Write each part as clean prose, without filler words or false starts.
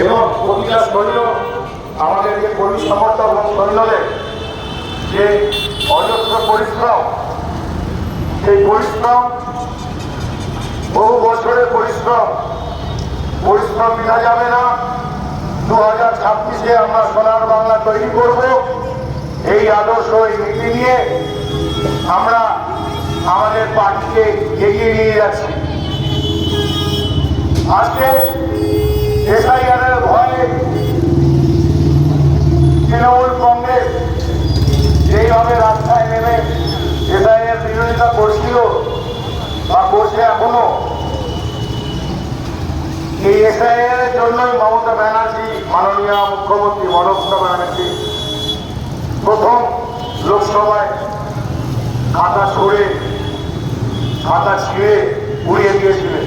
এবং প্রতিটা সৈন্য আমাদেরকে কর্মী সমর্থক এবং সৈন্যদের যে অজস্র পরিশ্রম, সেই পরিশ্রম বহু বছরের পরিশ্রম বৃথা যাবে না। 2026-এ আমরা সোনার বাংলা তৈরি করব। এই আদর্শ এই নীতি নিয়ে আমরা আমাদের পার্টিকে এগিয়ে নিয়ে যাচ্ছি। আজকে এসআইআরের ভয়ে তৃণমূল কংগ্রেস যেইভাবে রাস্তায় নেমে এসআইআর বিরোধিতা করছিল বা করছে এখনো, এই এসআইআর এর জন্যই মমতা ব্যানার্জি, মাননীয় মুখ্যমন্ত্রী মমতা ব্যানার্জি প্রথম লোকসভায় খাতা ছিঁড়ে উড়িয়ে দিয়েছিলেন।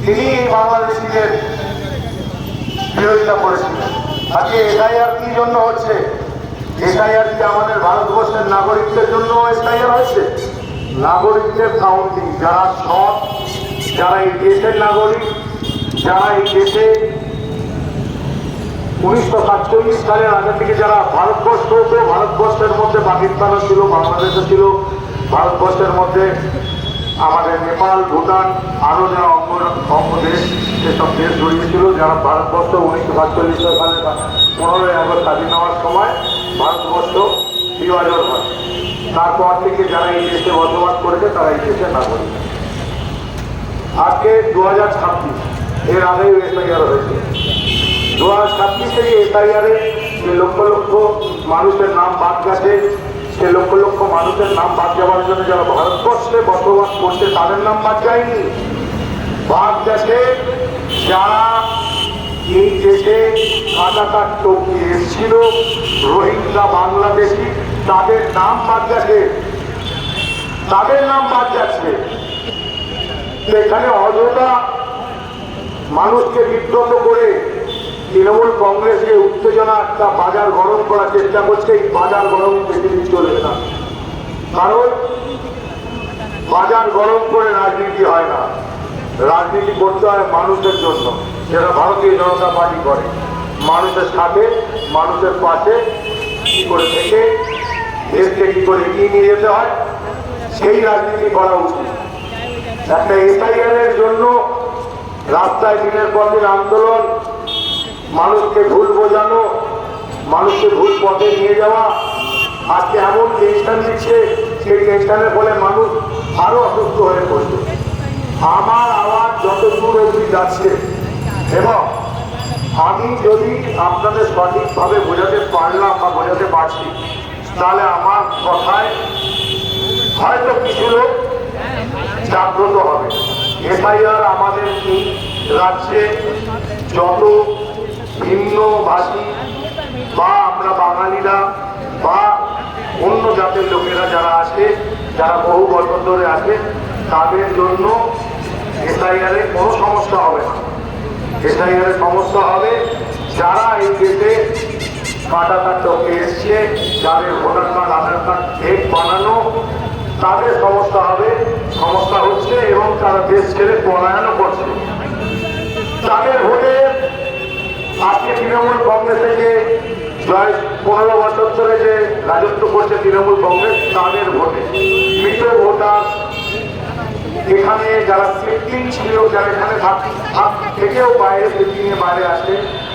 তিনি বাংলাদেশিদের বিরোধিতা করেছিলেন। আজকে এসআইআর কি জন্য হচ্ছে? এসআইআর কি আমাদের ভারতবর্ষের নাগরিকদের জন্য এসআইআর হয়েছে? নাগরিকদের কাউন্টিং, যারা সৎ, যারা এই দেশের নাগরিক, যারা এই দেশে 1947 সালের আগে থেকে যারা ভারতবর্ষ হতো, ভারতবর্ষের মধ্যে পাকিস্তানও ছিল, বাংলাদেশও ছিল, ভারতবর্ষের মধ্যে আমাদের নেপাল, ভুটান, আরও যারা অঙ্গ দেশ, সেসব দেশ জড়িয়েছিল, যারা ভারতবর্ষ 1947 সালে 15ই আগস্ট স্বাধীন হওয়ার সময় ভারতবর্ষ বিভাজন হয়। তারপর থেকে যারা এই দেশে বসবাস করেছে তারা এই দেশের নাগরিক। আজকে 2026, এর আগেই এসআইআর হয়েছে। 2026 থেকে এসআইআরে যে লক্ষ লক্ষ মানুষের নাম বাদ গেছে, সে লক্ষ লক্ষ মানুষের নাম বাদ যাওয়ার জন্য যারা ভারতবর্ষে বসবাস করছে তাদের নাম বাদ যায়নি, বাদ গেছে যারা এই দেশে কাটাকাট টপিয়ে এসেছিল, রোহিঙ্গা বাংলাদেশি, তাদের নাম বাদ গেছে, তাদের নাম বাদ যাচ্ছে। এখানে অযথা মানুষকে বিব্রত করে তৃণমূল কংগ্রেসকে উত্তেজনা একটা বাজার গরম করার চেষ্টা করছে। এই বাজার গরম বেশি দিন চলবে না, কারণ বাজার গরম করে রাজনীতি হয় না। রাজনীতি করতে হয় মানুষের জন্য, যেটা ভারতীয় জনতা পার্টি করে। মানুষের সাথে, মানুষের পাশে কি করে থেকে দেশকে কি করে এগিয়ে নিয়ে যেতে হয়, সেই রাজনীতি করা উচিত। একটা এসআইআর এর জন্য রাস্তায় দিনের পর দিন আন্দোলন, মানুষকে ভুল বোঝানো, মানুষকে ভুল পথে নিয়ে যাওয়া, আজকে এমন টেনশন দিচ্ছে, সেই টেনশনের ফলে মানুষ আরো অসুস্থ হয়ে পড়ছে। আমার আওয়াজ যত দূর অবধি যাচ্ছে এবং আমি যদি আপনাদের সঠিকভাবে বোঝাতে পারলাম বা বোঝাতে পারছি, তাহলে আমার কথায় হয়তো কিছু লোক জাগ্রত হবে। এসআইআর আমাদের এই রাজ্যে যত ভিন্ন ভাষী বা আমরা বাঙালিরা বা অন্য জাতের লোকেরা যারা আছে, যারা বহু বছর ধরে আছে, তাদের জন্য এসআইআর এর কোনো সমস্যা হবে না। এসআইআর এর সমস্যা হবে যারা এই দেশে কাটাকাট টপকে এসছে, যাদের ভোটার কার্ড, আধার কার্ড ফেক বানানো, তাদের সমস্যা হবে, সমস্যা হচ্ছে এবং তারা দেশ ছেড়ে পলায়নও করছে। তাদের ভোটে আজকে তৃণমূল কংগ্রেস থেকে 15 বছর ধরে যে রাজত্ব করছে তৃণমূল কংগ্রেস, তাদের ভোটে মৃত ভোটার, এখানে যারা সিটিং ছিল, যারা এখানে থেকেও বাইরে সিটিংয়ে বাইরে আসে,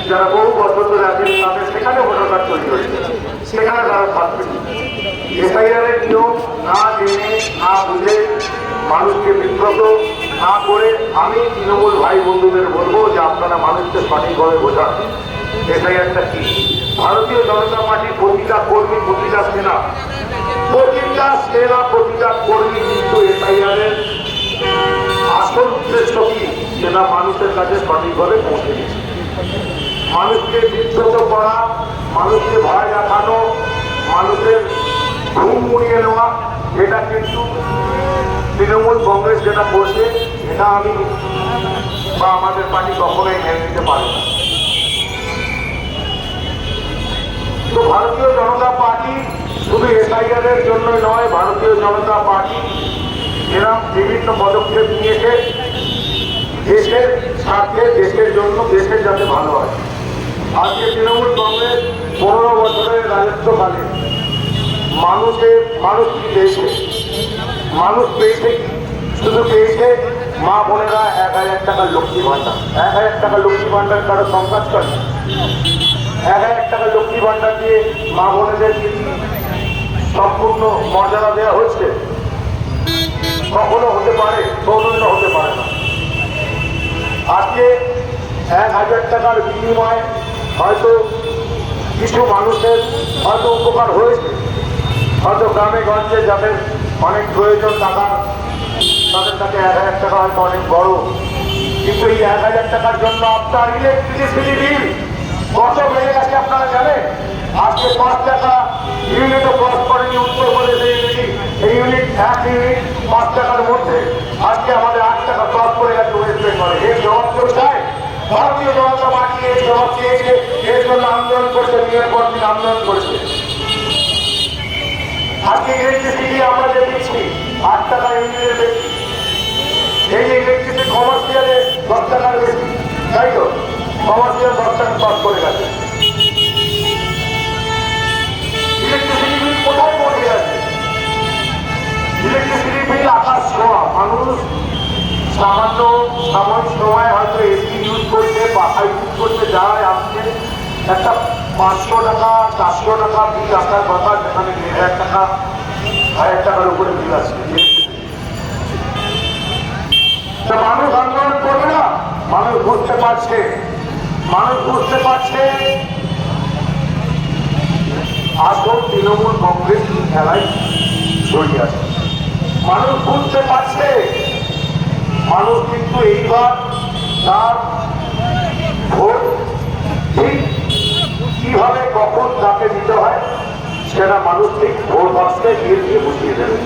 যারা বহু বছর ধরে আছেন, তাদের সেখানে ভোটার কার্ড তৈরি হয়েছে, সেখানে তারা থাকবে। এসআইআর এর নিয়ম না জেনে, না বুঝে, মানুষকে বিব্রত না করে আমি তৃণমূল ভাই বন্ধুদের বলবো যে আপনারা মানুষকে সঠিকভাবে বোঝান এসআইআরটা কি। ভারতীয় জনতা পার্টির প্রতিটা কর্মী, প্রতিটা সেনা, প্রতিটা কর্মী কিন্তু এসআইআর এর আসল উদ্দেশ্য কি সেটা মানুষের কাছে সঠিকভাবে পৌঁছে দিচ্ছে। মানুষকে বিব্রত করা, মানুষকে ভয় দেখানো, মানুষের ঘুম উড়িয়ে নেওয়া, এটা কিন্তু তৃণমূল কংগ্রেস যেটা করছে, এটা আমি বা আমাদের পার্টি কখনোই মেনে নিতে পারে না। তো ভারতীয় জনতা পার্টি শুধু এসআইআর এর জন্যই নয়, ভারতীয় জনতা পার্টি এরকম বিভিন্ন পদক্ষেপ নিয়েছে দেশের স্বার্থে, দেশের জন্য, দেশের যাতে ভালো হয়। আজকে তৃণমূল কংগ্রেস 15 বছরের রাজত্বকালে মানুষ কি পেয়েছে? মানুষ পেয়েছে কি? শুধু পেয়েছে মা বোনেরা 1000 টাকার লক্ষ্মী ভাণ্ডার। 1000 টাকার লক্ষ্মী ভাণ্ডার কারো সংকাজ করে? 1000 টাকার লক্ষ্মী ভাণ্ডার দিয়ে মা বোনেদের সম্পূর্ণ মর্যাদা দেওয়া হচ্ছে? কখনো হতে পারে, কোনোদিনও হতে পারে না। আজকে 1000 টাকার বিনিময়ে হয়তো কিছু মানুষের হয়তো উপকার হয়েছে, হয়তো গ্রামে গঞ্জে যাদের অনেক প্রয়োজন টাকা, তাদের কাছে 1000 টাকা হয়তো অনেক বড়। কিন্তু এই 1000 টাকার জন্য আপনার ইলেকট্রিসিটি বিল কত বেড়ে গেছে আপনারা জানেন? আজকে 5 টাকা ইউনিটও ক্রস করেনি উত্তরপ্রদেশে। এই ইউনিট 1 ইউনিট 5 টাকার মধ্যে আজকে আমাদের 8 টাকা ক্রস করে গেছে ওয়েস্ট বেঙ্গলে। এর জবাব কেউ চায়? ভারতীয় জনতা পার্টি এই জবাব চেয়েছে, এর জন্য আন্দোলন করছে, দিনের পর দিন আন্দোলন করছে। আজকে ইলেকট্রিসিটি আমরা যে দিচ্ছি 8 টাকা ইউনিটের বেশি, এই ইলেকট্রিসিটি কমার্শিয়ালে 10 টাকার বেশি, তাই তো? কমার্শিয়াল 10 টাকা ক্রস করে গেছে। ইলেকট্রিসিটি বিল কোথায় পৌঁছে গেছে? ইলেকট্রিসিটি বিল আকাশ ছোঁয়া। মানুষ সামান্য সাময়িক সময় হয়তো এসি ইউজ করছে, পাখা ইউজ করছে, যারাই আসছে একটা 500 টাকা 400 টাকা বিল আসার কথা, যেখানে 1000 টাকা 1000 টাকার উপরে বিল আসছে। মানুষ আন্দোলন করবে না? মানুষ বুঝতে পারছে, মানুষ বুঝতে পারছে আসল তৃণমূল কংগ্রেস খেলায় জড়িয়ে আছে। মানুষ বুঝতে পারছে, মানুষ কিন্তু এইবার তার ভোট ঠিক কিভাবে কখন তাকে দিতে হয় সেটা মানুষ ঠিক ভোট বাক্সে গিয়ে বুঝিয়ে দেবে।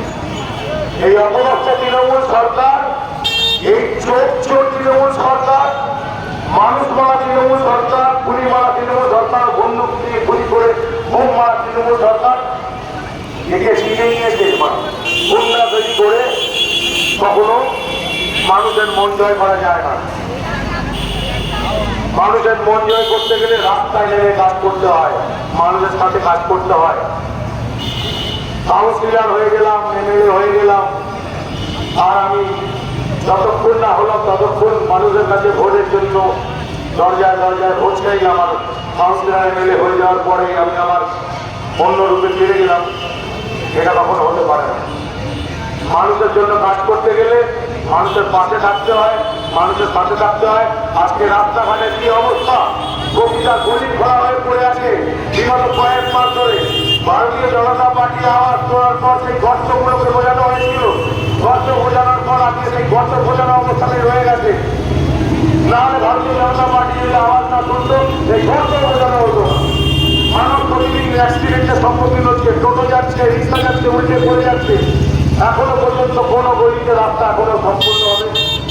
এই অপরাধ তৃণমূল সরকার, এই চোর তৃণমূল সরকার, মানুষ মারা তৃণমূল সরকার, গুলি মারা তৃণমূল সরকার, বন্দুক দিয়ে গুলি করে বোম মারা তৃণমূল সরকার একে শিখে নিয়েছে। গুন্ডাগিরি করে কখনো মানুষের মন জয় করা যায় না। মানুষের মন জয় করতে গেলে রাস্তায় নেমে কাজ করতে হয়, মানুষের সাথে কাজ করতে হয়। কাউন্সিলর হয়ে গেলাম, এমএলএ হয়ে গেলাম, আর আমি যতক্ষণ না হলাম ততক্ষণ মানুষের কাছে ভোটের জন্য দরজায় দরজায় ভোট চাইলাম। আমার কাউন্সিলর এমএলএ হয়ে যাওয়ার পরে আমি আমার অন্য রূপে ফিরে গেলাম। এটা কখনো হতে পারে না। মানুষের জন্য কাজ করতে গেলে মানুষের পাশে থাকতে হয়, মানুষের পাশে থাকতে হয়। আজকে রাস্তাঘাটের কি অবস্থা, প্রতিটা গলি খোলা হয়ে পড়ে আছে। বিগত কয়েক মাস ধরে ভারতীয় জনতা পার্টি আওয়াজ করার পর সেই গর্তগুলোকে বোঝানো হয়েছিল। গর্ত বোঝানোর পর আজকে সেই গর্ত বোঝানো অবস্থানে রয়ে গেছে। নাহলে ভারতীয় জনতা পার্টি যদি আওয়াজ না শুনতো এই গর্ত বোঝানো হতো। মানব প্রতিদিন অ্যাক্সিডেন্টের সম্মুখীন হচ্ছে, টোটো যাচ্ছে, রিক্সা যাচ্ছে, উল্টে পড়ে যাচ্ছে। এখনো পর্যন্ত কোনো গলিতে রাস্তা এখনো সম্পূর্ণভাবে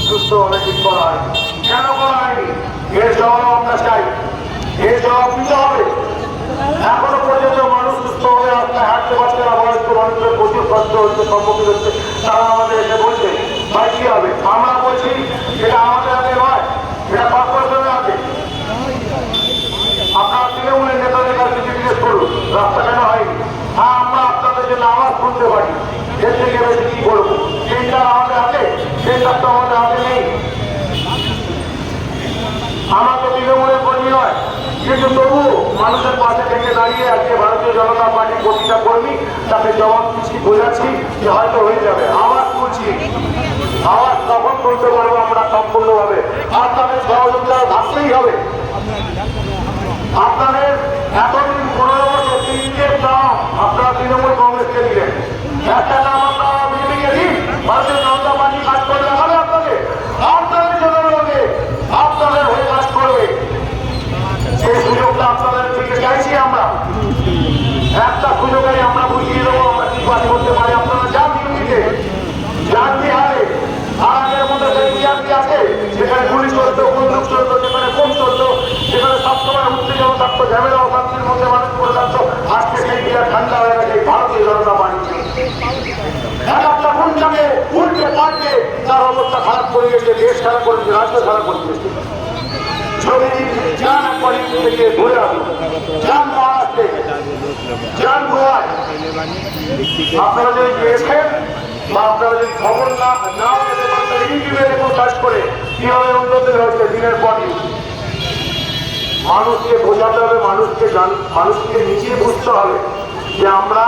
সুস্থভাবে ঠিক করা হয়নি। কেন করা হয়নি? এর জবাব আমরা চাই, এর জবাব দিতে হবে। এখনো পর্যন্ত মানুষ সুস্থভাবে রাস্তায় হাঁটতে পারছে না, বয়স্ক মানুষের প্রচুর কষ্ট হচ্ছে, সম্মুখীন হচ্ছে। তারা আমাদের এসে বলছে ভাই কি হবে? আমরা বলছি এটা আমাদের হাতে নয়, এটা কর্পোরেশনের হাতে। আপনারা তৃণমূলের নেতাদের কাছে জিজ্ঞেস করুন রাস্তা কেন হয়নি। হ্যাঁ, আমরা আপনাদের জন্য আওয়াজ শুনতে পারি, এর থেকে বেশি কি করবো? টেন্ডার আমাদের হাতে, টেন্ডার তো আমাদের হাতে নেই। আমরা তো তৃণমূলের কর্মী নয়, কিন্তু তবু মানুষের পাশে থেকে দাঁড়িয়ে আজকে ভারতীয় জনতা পার্টির প্রতিটা কর্মী তাকে জবাব দিচ্ছি, বোঝাচ্ছি যে হয়তো হয়ে যাবে। আওয়াজ তুলছি, আওয়াজ তখন তুলতে পারবো আমরা সম্পূর্ণভাবে। আর তাদের সহযোগিতা থাকতেই হবে। আপনাদের এতদিন 15 বছর 3 নাম আপনারা তৃণমূল কংগ্রেসকে দিলেন, একটা নাম আপনারা বিজেপিকে দিন, ভারতীয় জনতা পার্টি কাজ করে দেখাবে আপনাদের। আপনাদের জন্য লোকে আপনাদের হয়ে কাজ করবে, সেই সুযোগটা আপনাদের থেকে চাইছি আমরা। একটা সুযোগে আমরা বুঝিয়ে দেবো আমরা কি কাজ করতে পারি। আপনারা যান ডিউটিতে, যান বিহারে। আর আগের মধ্যে সেই বিহারটি আছে যেখানে গুলি চলতো, বন্দুক চলতো, যেখানে বোম চলতো, যেখানে সবসময় উত্তেজনা থাকতো, ঝামেলা অশান্তির মধ্যে মানুষ করে থাকতো। আজকে সেই বিহার ঠান্ডা হয়ে গেছে ভারতীয় জনতা পার্টি। একটা গুন্ডাকে উল্টে পাল্টে তার অবস্থা খারাপ করে গেছে, দেশ খারাপ করে দিয়েছে, রাজ্য খারাপ করে দিয়েছে। ছবি যান একবার থেকে দূরে আসুন, যান মহারাষ্ট্রে, যান গোয়ায়। আপনারা যদি গিয়েছেন বা আপনারা যদি খবর না পেতে পারেন ইউটিউবে দেখুন সার্চ করে কিভাবে উন্নতি হয়েছে দিনের পর দিন। মানুষকে বোঝাতে হবে, মানুষকে নিজে বুঝতে হবে যে আমরা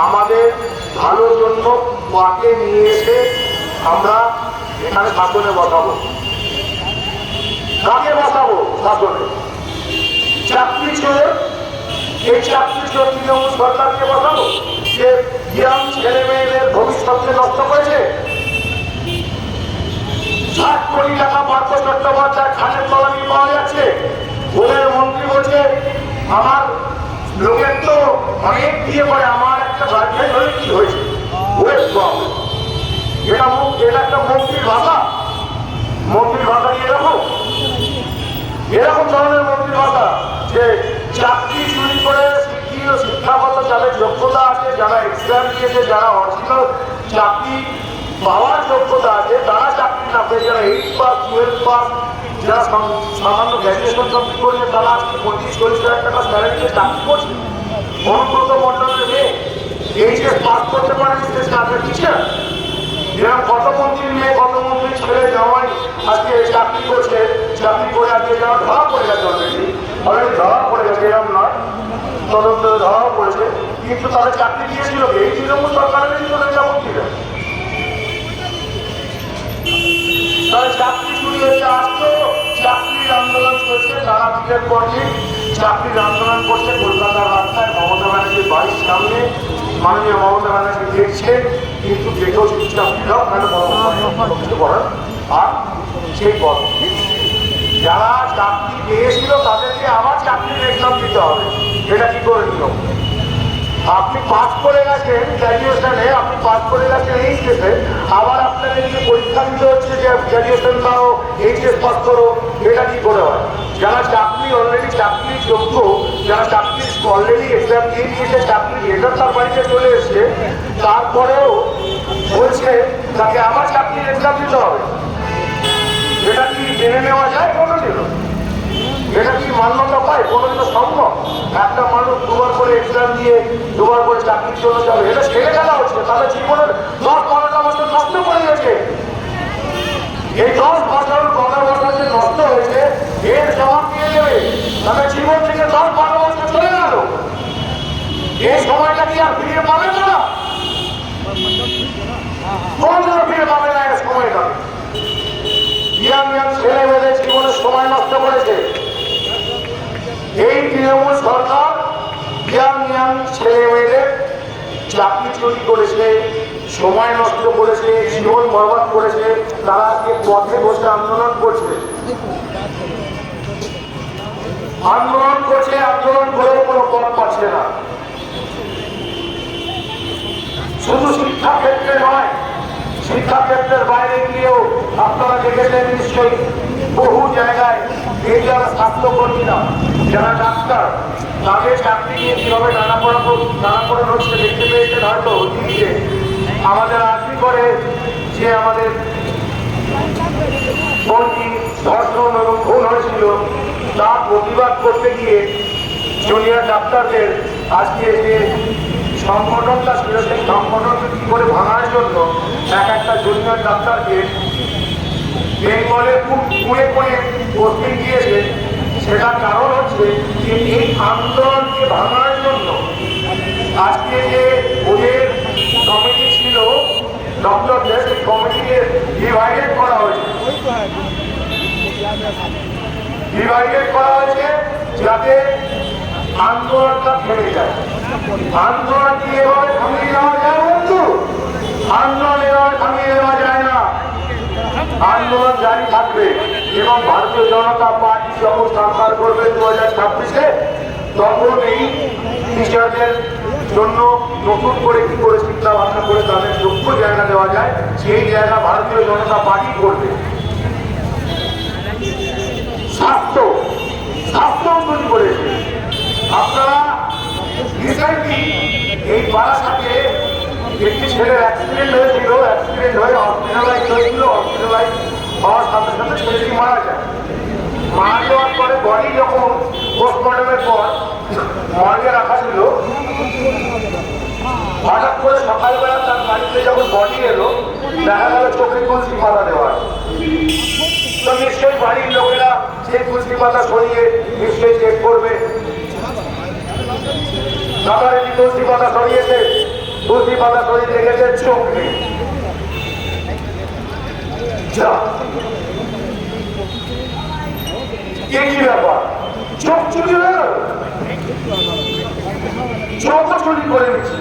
আমাদের ভালোর জন্য মাকে নিয়ে এসে আমরা এখানে শাসনে বসাবো। কাকে বসাবো শাসনে? চাকরি চোর, এই চাকরি চোর তৃণমূল সরকারকে বসাবো যে ইয়াং ছেলে মেয়েদের ভবিষ্যৎকে নষ্ট করেছে। 60 কোটি টাকা পার্থ চট্টোপাধ্যায় খানের তলামি পাওয়া যাচ্ছে। ওদের মন্ত্রী বলছে আমার লোকের তো অনেক বিয়ে করে, আমার একটা গার্জেন হয়ে কি হয়েছে? এটা একটা মন্ত্রীর ভাষা? মন্ত্রীর ভাষা কি এরকম ধরনের মন্ত্রীর ভাষা যে চাকরি চুরি করে শিক্ষাগত যাদের যোগ্যতা আছে, যারা এক্সাম দিয়েছে, যারা অরিজিনাল চাকরি পাওয়ার যোগ্যতা আছে, তারা চাকরি না পেয়ে যারা 8 পাস 12 পাস যারা সামান্য গ্র্যাজুয়েশন কমপ্লিট করেছে তারা আজকে 25-40 হাজার টাকা স্যালারিতে চাকরি করছে। অনুব্রত মন্ডলের মেয়ে এইচএস পাস করতে পারে টিচার। এরকম কত মন্ত্রীর মেয়ে, কত মন্ত্রীর ছেলে জামাই আজকে চাকরি করছে, চাকরি করে আজকে যারা ধরা পড়ে গেছে, অলরেডি ধরা পড়ে গেছে, এরকম নয়, তদন্তে ধরাও পড়েছে, কিন্তু তাদের চাকরি দিয়েছিল এই তৃণমূল সরকারের কিন্তু মন্ত্রীরা। তাদের চাকরি চুরি হয়েছে, আসতো চাকরির আন্দোলন চলছে, তারা দিনের পর দিন চাকরির আন্দোলন করছে কলকাতার রাস্তায়। মমতা ব্যানার্জির বাড়ির সামনে মাননীয় মমতা ব্যানার্জি দেখছে, কিন্তু দেখেও চুপচাপ দিলাম, কিছু করার আর সেই পথ যারা চাকরি পেয়েছিল তাদেরকে আবার চাকরির এক্সাম দিতে হবে। এটা কি করে নিল? আপনি পাস করে গেছেন গ্র্যাজুয়েশনে, আপনি পাস করে গেছেন এইচএসে, আবার আপনাকে যে পরীক্ষা দিতে হচ্ছে যে গ্র্যাজুয়েশন দাও, এইচএস পাস করো, এটা কি করে হয়? যারা চাকরি অলরেডি চাকরির যোগ্য, যারা চাকরি অলরেডি এক্সাম দিয়ে দিয়েছে, চাকরির রেজাল্ট তার বাড়িতে চলে এসছে, তারপরেও বলছে তাকে আবার চাকরির এক্সাম দিতে হবে। এটা কি মেনে নেওয়া যায় কোনোদিনও? এটা কি মান্যতা পায় কোনোদিনও সম্ভব? একটা মানুষ দুবার করে এক্সাম দিয়ে দুবার করে চাকরির জন্য যাবে, এটা ছেড়ে ফেলা হচ্ছে। তাদের জীবনের 10-12টা বছর নষ্ট করে গেছে। এই 10 বছর 15 বছর যে নষ্ট হয়েছে এর জবাব দিয়ে দেবে। তাদের জীবন থেকে 10-12 বছর চলে গেল, এই সময়টা কি আর ফিরে পাবে না? কোনদিনও ফিরে পাবে না এই সময়টা। ইয়াং ছেলে মেয়েদের জীবনের সময় নষ্ট করেছে এই তৃণমূল সরকার। ইয়াং ছেলে মেয়েদের চাকরি চুরি করেছে, সময় নষ্ট করেছে, জীবন বরবাদ করেছে। তারা আজকে পথে বসে আন্দোলন করছে, আন্দোলন করেও কোনো পথ পাচ্ছে না। শুধু শিক্ষাক্ষেত্রে নয়, শিক্ষাক্ষেত্রের বাইরে গিয়েও আপনারা দেখেছেন নিশ্চয়ই বহু জায়গায় এই যারা স্বাস্থ্যকর্মীরা, যারা ডাক্তার, তাদের চাকরি নিয়ে কিভাবে নানাপড়া হচ্ছে দেখতে পেয়েছেন হয়তো টিভিতে। আমাদের আর্মি করে যে আমাদের বন্দি ধর্ষণ এবং খুন হয়েছিল তার প্রতিবাদ করতে গিয়ে জুনিয়র ডাক্তারদের আজকে যে সংগঠনটা ছিল সেই সংগঠনকে কি করে ভাঙার জন্য একটা জুনিয়র ডাক্তারকে বেঙ্গলে পুড়ে পোস্টিং দিয়েছে। সেটার কারণ হচ্ছে যে এই আন্দোলনকে ভাঙার জন্য আজকে যে ওদের কমিটি ছিল ডক্টরদের, সেই কমিটিকে ডিভাইডেড করা হয়েছে, যাতে আন্দোলনটা থেমে যায়। আন্দোলন কি এভাবে থামিয়ে দেওয়া যায় বন্ধু? আন্দোলন এভাবে থামিয়ে দেওয়া যায় না। আন্দোলন জারি থাকবে এবং ভারতীয় জনতা পার্টি যখন সরকার করবে 2026-এ, তখন এই টিচারদের জন্য নতুন করে কি করে চিন্তা ভাবনা করে তাদের যোগ্য জায়গা দেওয়া যায় সেই জায়গা ভারতীয় জনতা পার্টি করবে। স্বাস্থ্য উন্নতি করেছে। আপনারা রিসেন্টলি এই বারাসাতে একটি ছেলের অ্যাক্সিডেন্ট হয়েছিল, অ্যাক্সিডেন্ট হয়ে হসপিটালাইজ হয়েছিল, হসপিটালাইজ হওয়ার সাথে সাথে ছেলেটি মারা যায়। মারা যাওয়ার পরে বডি যখন পোস্টমর্টমের পর মর্গে রাখা ছিল, হঠাৎ করে সকালবেলা তার বাড়িতে যখন বডি এলো, দেখা গেল চোখে তুলসী পাতা দেওয়া। তো নিশ্চয়ই বাড়ির লোকেরা সেই তুলসী পাতা সরিয়ে নিশ্চয়ই চেক করবে। যথারীতি তুলসী পাতা সরিয়েছে, তুলসী পাতা সরিয়ে দেখেছে চোখ নেই। কি ব্যাপার, চোখ চুরি হয়ে গেল? চোখ চুরি করে নিচ্ছে,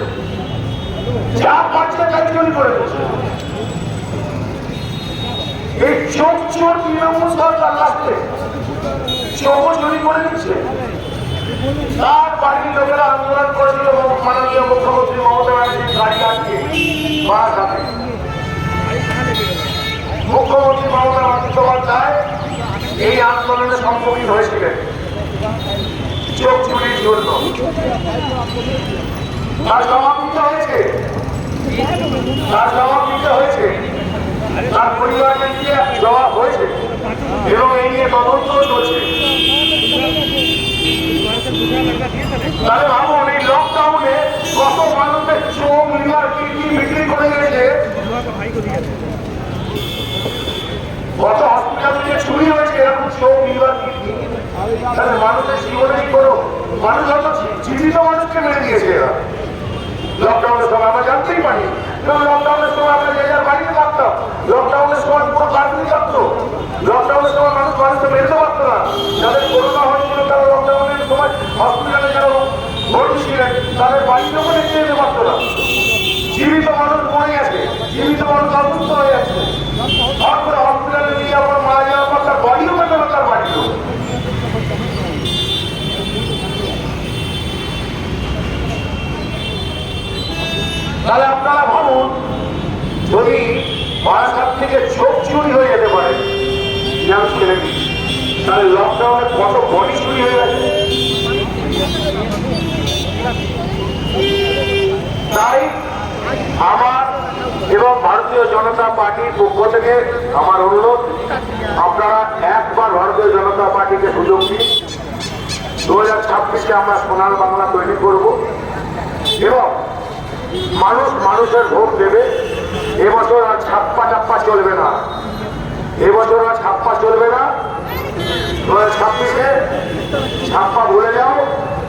যা পাচ্ছে তাই চুরি করে নিচ্ছে। এই চোখ চোর তৃণমূল সরকার লাগছে, চোখ চুরি করে নিচ্ছে। তার বাড়ির লোকেরা আন্দোলন করেছিল মাননীয় মুখ্যমন্ত্রী মমতা ব্যানার্জির গাড়ি আটকে বারাসাতে। মুখ্যমন্ত্রী মমতা বন্দ্যোপাধ্যায় এই আন্দোলনে সম্মুখীন হয়েছিলেন চোখ চুরির জন্য। তার জবাব দিতে হয়েছে, তার জবাব দিতে হয়েছে, তার পরিবারকে দিয়ে জবাব হয়েছে এবং এই নিয়ে তদন্ত চলছে। তাহলে ভাবুন, এই লকডাউনে কত মানুষের চোখ লিভার কিডনি বিক্রি করে গেছে, কত হসপিটাল থেকে চুরি হয়েছে এরকম চোখ লিভার কিডনি। তাহলে মানুষের জীবনে কি করো, মানুষ হয়তো জীবিত মানুষকে মেরে দিয়েছে এরা। লকডাউনের সময় আমরা জানতেই পারি, লকডাউনের সময় আমরা যে যার বাড়িতে থাকতাম, লকডাউনের সময় পুরো কার্ফিউ থাকতো, লকডাউনের সময় মানুষ মানুষকে মেরতে পারতো না। যাদের করোনা হয়েছিল তারা লকডাউনের সময় হসপিটালে যারা ভর্তি ছিলেন তাদের বাড়িতেও দেখতে যেতে পারতো না। জীবিত মানুষ মরে গেছে, জীবিত মানুষ অসুস্থ হয়ে যাচ্ছে, তারপরে হসপিটালে নিয়ে আবার মারা যাওয়ার পর তার বাড়িও পেতে না, তার বাড়িও। তাহলে আপনারা ভাবুন, যদি বারাসাত থেকে চোখ চুরি হয়ে যেতে পারে ছেলেটি, তাহলে লকডাউনে কত বডি চুরি হয়ে গেছে। তাই আমার এবং ভারতীয় জনতা পার্টির পক্ষ থেকে আমার অনুরোধ, আপনারা একবার ভারতীয় জনতা পার্টিকে সুযোগ দিন। 2026-এ আমরা সোনার বাংলা তৈরি করব এবং মানুষ মানুষের ভোট দেবে। এবছর আর ছাপ্পা চলবে না, এবছর আর ছাপ্পা চলবে না। 2026-এ ছাপ্পা ভুলে যাও,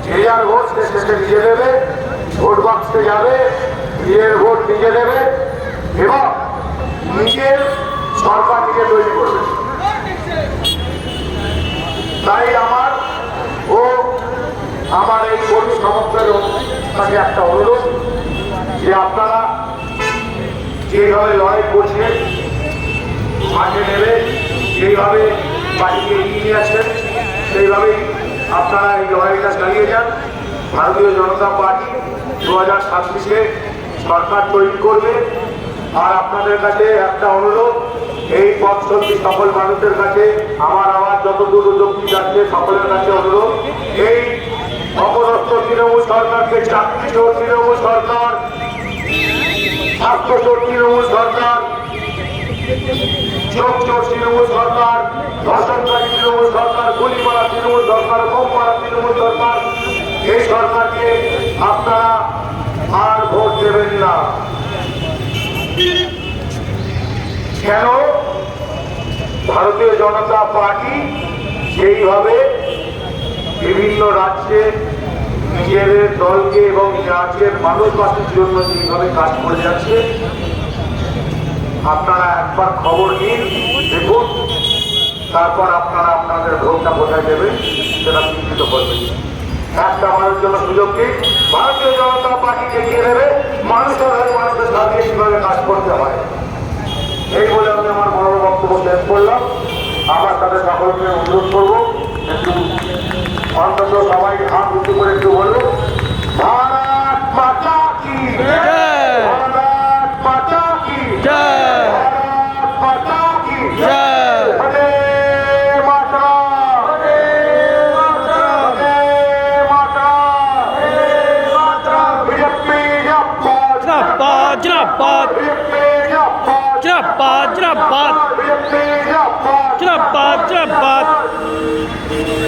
যে যার ভোট সে শেষে নিজে দেবে, ভোট বাক্সে যাবে, নিজের ভোট নিজে দেবে এবং নিজের সরকার নিজে তৈরি করবে। তাই আমার ও আমার এই কর্মী সমর্থকের কাছে একটা অনুরোধ যে আপনারা যেভাবে লড়াই করছেন মাঠে নেবে, যেভাবে বাড়িকে এগিয়ে নিয়ে আসছেন, সেইভাবেই আপনারা এই লড়াইটা চালিয়ে যান। ভারতীয় জনতা পার্টি 2026-এ সরকার তৈরি করবে। আর আপনাদের কাছে একটা অনুরোধ, এই পথ চলতি সকল মানুষের কাছে আমার আওয়াজ যতদূর অব্দি যাচ্ছে, সকলের কাছে অনুরোধ, এই অপদস্থ তৃণমূল সরকারকে, চাকরি চোর তৃণমূল সরকার, স্বাস্থ্য চোর তৃণমূল সরকার, চোখ চোর তৃণমূল সরকার, ধর্ষণকারী তৃণমূল সরকার, গুলি মারা তৃণমূল সরকার, বোম মারা তৃণমূল সরকার, এই সরকারকে আপনারা আর ভোট দেবেন না। কেন? ভারতীয় জনতা পার্টি সেইভাবে বিভিন্ন রাজ্যে নিজেদের দলকে এবং রাজ্যের মানুষবাসীর জন্য যেভাবে কাজ করে যাচ্ছে, আপনারা একবার খবর নিন, দেখুন, তারপর আপনারা আপনাদের ভোটটা কোথায় দেবেন সেটা চিন্তিত করবেন। একটা মানুষের জন্য সুযোগ দিন, ভারতীয় জনতা পার্টি এগিয়ে দেবে, মানুষের হয়ে মানুষের সাথে কিভাবে কাজ করতে হয়। এই বলে আমি আমার বড় বক্তব্য শেষ করলাম। আমার সাথে সকলকে অনুরোধ করবো, একটু অন্তত সবাই হাত উঁচু করে একটু বলবো, ভারত মাতা কি জয়, ভারত মাতা কি জয়, ভারত মাতা কি জয়, বন্দে মাতরম, বন্দে মাতরম, বন্দে মাতরম, বন্দে মাতরম। বিজেপি জিন্দাবাদ, জিন্দাবাদ, জিন্দাবাদ, বিজেপি জিন্দাবাদ, জিন্দাবাদ। जिंदाबाद जिंदाबाद बीजेपी जिंदाबाद जिंदाबाद जिंदाबाद